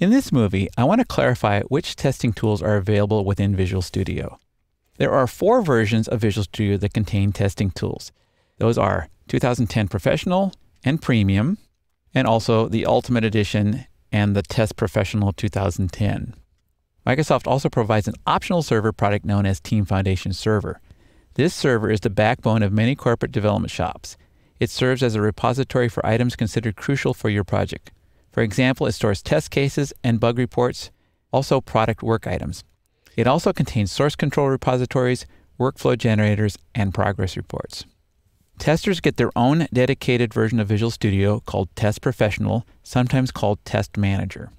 In this movie, I want to clarify which testing tools are available within Visual Studio. There are 4 versions of Visual Studio that contain testing tools. Those are 2010 Professional and Premium, and also the Ultimate Edition and the Test Professional 2010. Microsoft also provides an optional server product known as Team Foundation Server. This server is the backbone of many corporate development shops. It serves as a repository for items considered crucial for your project. For example, it stores test cases and bug reports, also product work items. It also contains source control repositories, workflow generators, and progress reports. Testers get their own dedicated version of Visual Studio called Test Professional, sometimes called Test Manager.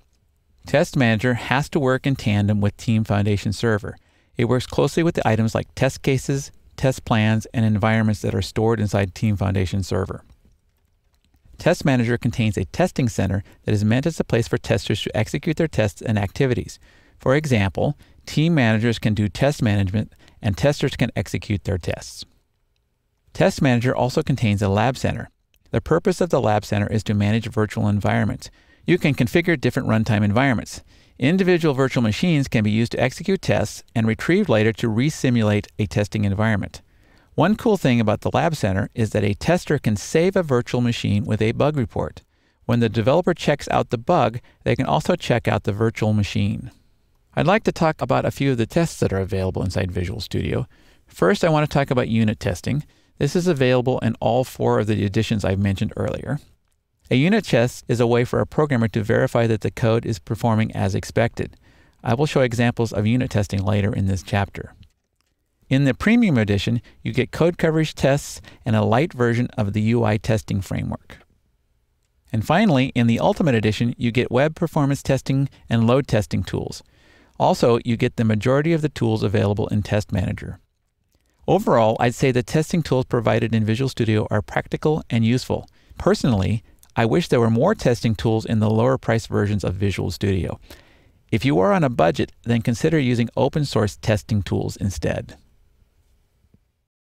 Test Manager has to work in tandem with Team Foundation Server. It works closely with the items like test cases, test plans, and environments that are stored inside Team Foundation Server. Test Manager contains a testing center that is meant as a place for testers to execute their tests and activities. For example, team managers can do test management and testers can execute their tests. Test Manager also contains a lab center. The purpose of the lab center is to manage virtual environments. You can configure different runtime environments. Individual virtual machines can be used to execute tests and retrieved later to re-simulate a testing environment. One cool thing about the Lab Center is that a tester can save a virtual machine with a bug report. When the developer checks out the bug, they can also check out the virtual machine. I'd like to talk about a few of the tests that are available inside Visual Studio. First, I want to talk about unit testing. This is available in all 4 of the editions I've mentioned earlier. A unit test is a way for a programmer to verify that the code is performing as expected. I will show examples of unit testing later in this chapter. In the Premium Edition, you get code coverage tests and a light version of the UI testing framework. And finally, in the Ultimate Edition, you get web performance testing and load testing tools. Also, you get the majority of the tools available in Test Manager. Overall, I'd say the testing tools provided in Visual Studio are practical and useful. Personally, I wish there were more testing tools in the lower price versions of Visual Studio. If you are on a budget, then consider using open source testing tools instead.